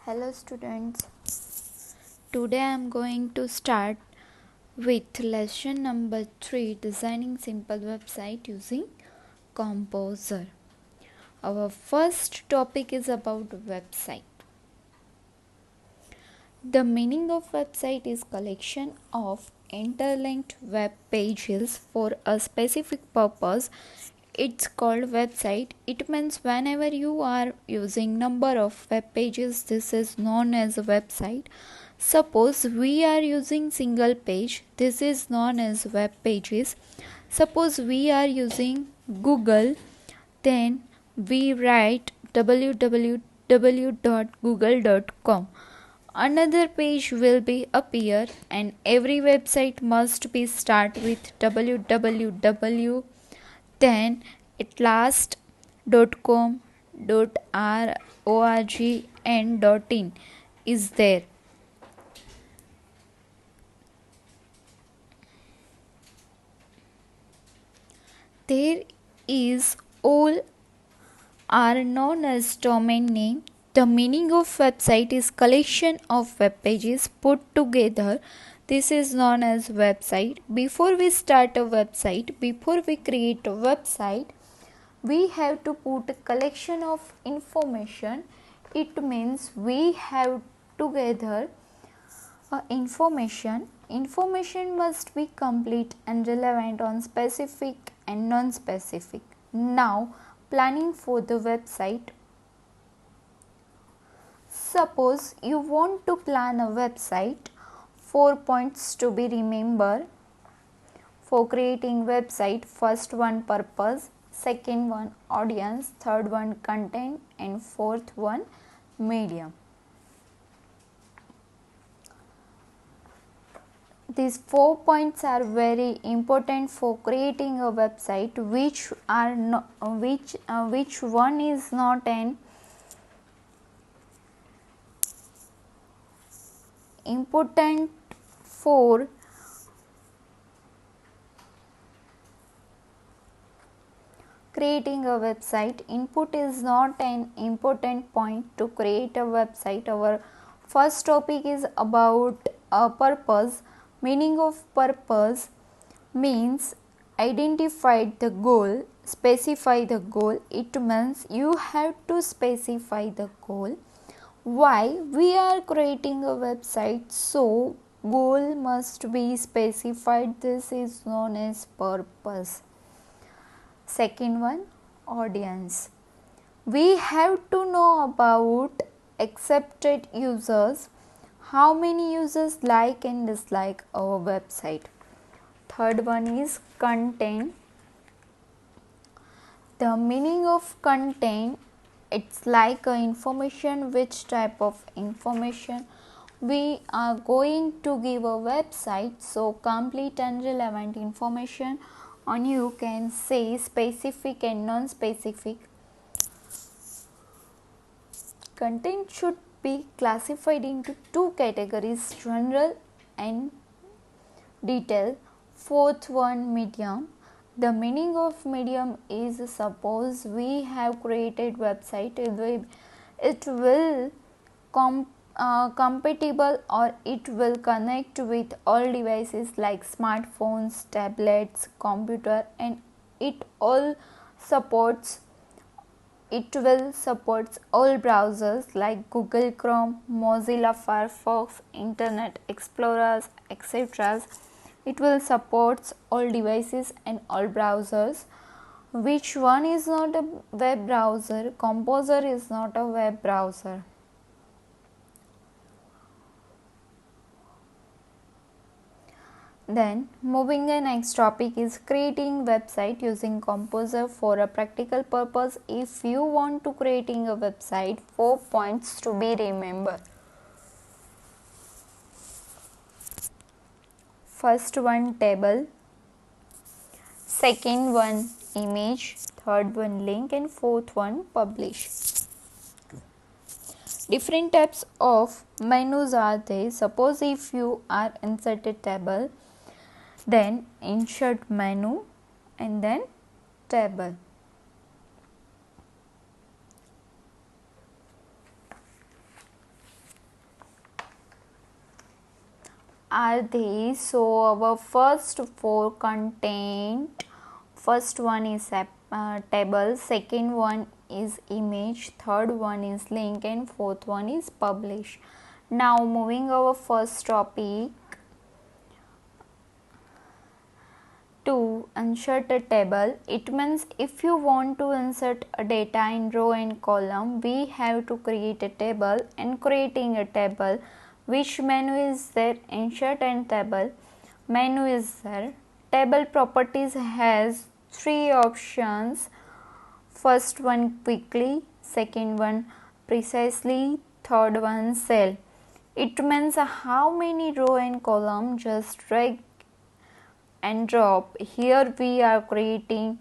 Hello students, today I am going to start with lesson number 3, designing simple website using Composer. Our first topic is about website. The meaning of website is collection of interlinked web pages for a specific purpose. It's called website. It means whenever you are using number of web pages, this is known as a website. Suppose we are using single page, this is known as web pages. Suppose we are using Google, then we write www.google.com. Another page will be appear, and every website must be start with www, then at last .com, .org and .in is there. There is all are known as domain name. The meaning of website is collection of web pages put together. This is known as website. Before we start a website, before we create a website, we have to put a collection of information. It means we have together information. Information must be complete and relevant on specific and non-specific. Now, planning for the website. Suppose you want to plan a website, 4 points to be remembered for creating website. First one, purpose, second one, audience, third one, content, and fourth one, medium. These 4 points are very important for creating a website. Which one is not an important for creating a website? Input is not an important point to create a website. Our first topic is about a purpose. Meaning of purpose means identify the goal, specify the goal. It means you have to specify the goal. Why we are creating a website, so goal must be specified. This is known as purpose. Second one, audience. We have to know about accepted users, how many users like and dislike our website. Third one is content. The meaning of content, it's like a information. Which type of information we are going to give a website? So complete and relevant information, and you can say specific and non-specific. Content should be classified into two categories, general and detail. Fourth one, medium. The meaning of medium is, suppose we have created website, it will compatible, or it will connect with all devices like smartphones, tablets, computer, and it will support all browsers like Google Chrome, Mozilla Firefox, Internet Explorers, etc. It will support all devices and all browsers. Which one is not a web browser? Composer is not a web browser. Then moving the next topic is creating website using Composer for a practical purpose. If you want to creating a website, 4 points to be remembered. First one, table, second one, image, third one, link, and fourth one, publish. Different types of menus are there. Suppose if you are inserted table, then insert menu and then table. are these? So our first four content, first one is table, second one is image, third one is link, and fourth one is publish. Now moving our first topic, to insert a table. It means if you want to insert a data in row and column, we have to create a table. And creating a table, which menu is there? Insert and table menu is there. Table properties has three options. First one quickly, second one precisely, third one cell. It means how many row and column, just drag and drop. Here we are creating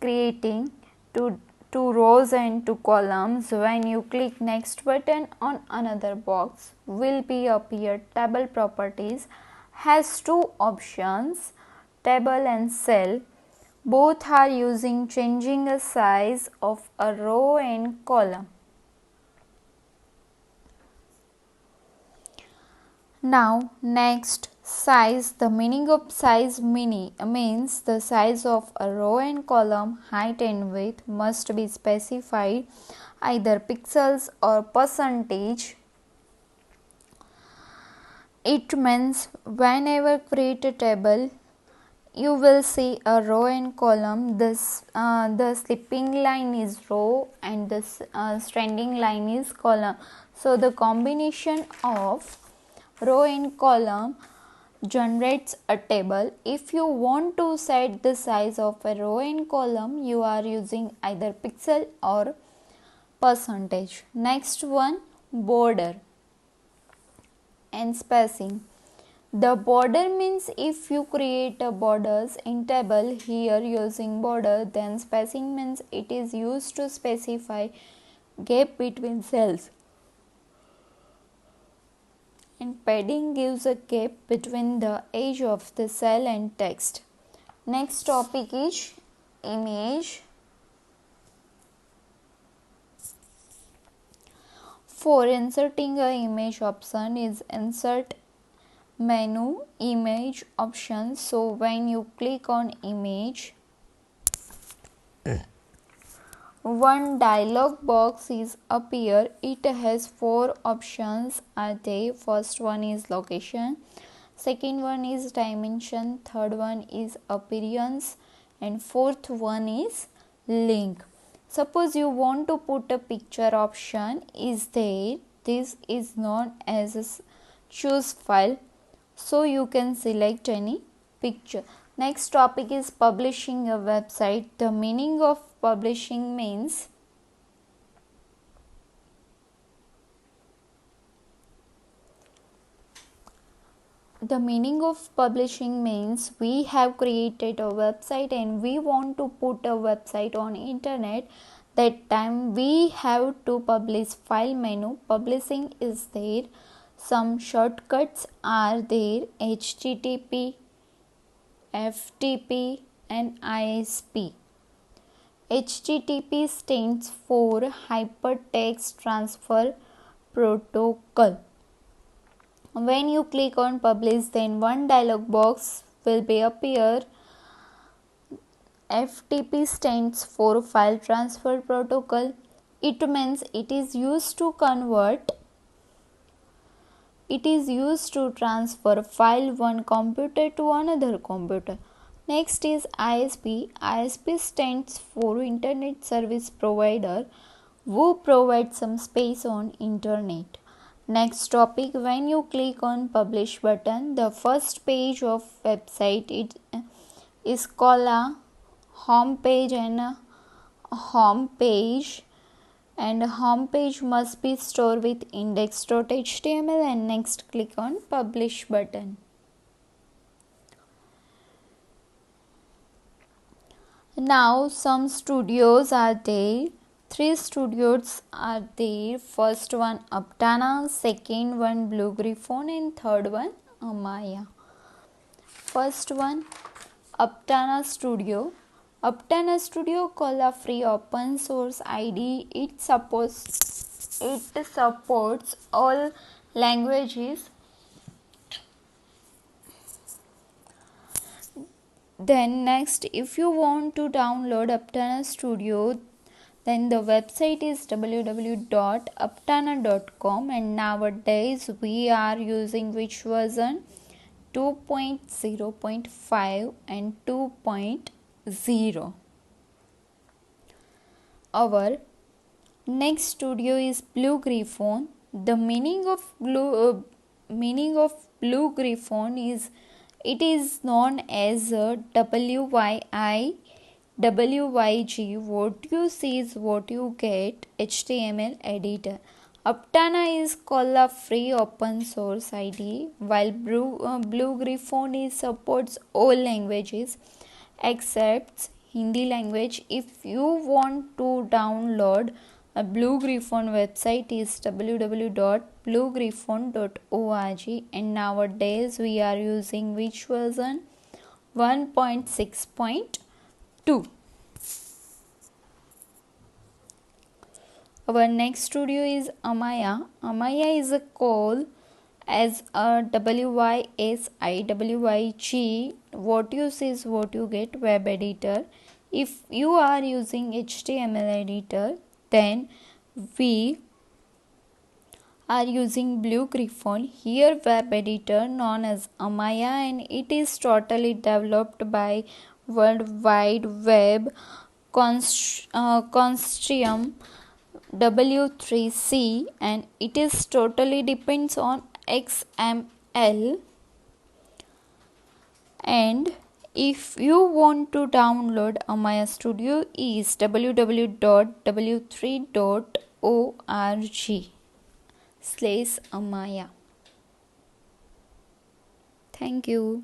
two rows and two columns. When you click next button on another box will be appear. Table properties has two options, table and cell. Both are using changing a size of a row and column. Now next, size. The meaning of size means the size of a row and column, height and width must be specified, either pixels or percentage. It means whenever create a table, you will see a row and column. The sleeping line is row and the standing line is column. So the combination of row and column generates a table. If you want to set the size of a row and column, you are using either pixel or percentage. Next one, border and spacing. The border means if you create a borders in table here using border, then spacing means it is used to specify gap between cells, and padding gives a gap between the edge of the cell and text. Next topic is image. For inserting a image option is insert menu image options. So when you click on image, one dialog box is appear. It has four options are there. First one is location, second one is dimension, third one is appearance, and fourth one is link. Suppose you want to put a picture option is there. This is known as a choose file, so you can select any picture. Next topic is publishing a website. The meaning of publishing means we have created a website and we want to put a website on internet. That time we have to publish. File menu, publishing is there. Some shortcuts are there, HTTP, FTP and ISP. HTTP stands for Hypertext Transfer Protocol. When you click on publish, then one dialog box will be appear. FTP stands for File Transfer Protocol. It means it is used to transfer file one computer to another computer. Next is ISP. ISP stands for Internet Service Provider, who provides some space on internet. Next topic, when you click on publish button, the first page of website is called a home page and home page must be stored with index.html. and next click on publish button. Now some studios are there. 3 studios are there. First one Aptana, second one Blue Griffon and third one Amaya. First one Aptana Studio. Aptana Studio called a free open source IDE. It supports all languages Then next, if you want to download Aptana Studio, then the website is www.aptana.com, and nowadays we are using which version? 2.0.5 and 2.0. Our next studio is Blue Griffon. The meaning of Blue Griffon is it is known as a WYG. What you see is what you get HTML editor. Aptana is called a free open source IDE, while Blue Griffon is supports all languages except Hindi language. If you want to download a Blue Griffon, website is www.bluegriffon.org, and nowadays we are using which version? 1.6.2. Our next studio is Amaya. Amaya is a call as a WYSIWYG. What you see is what you get, web editor. If you are using HTML editor, then we are using Blue Griffon. Here web editor known as Amaya, and it is totally developed by World Wide Web Consortium W3C, and it is totally depends on XML. And if you want to download Amaya Studio is www.w3.org/Amaya. Thank you.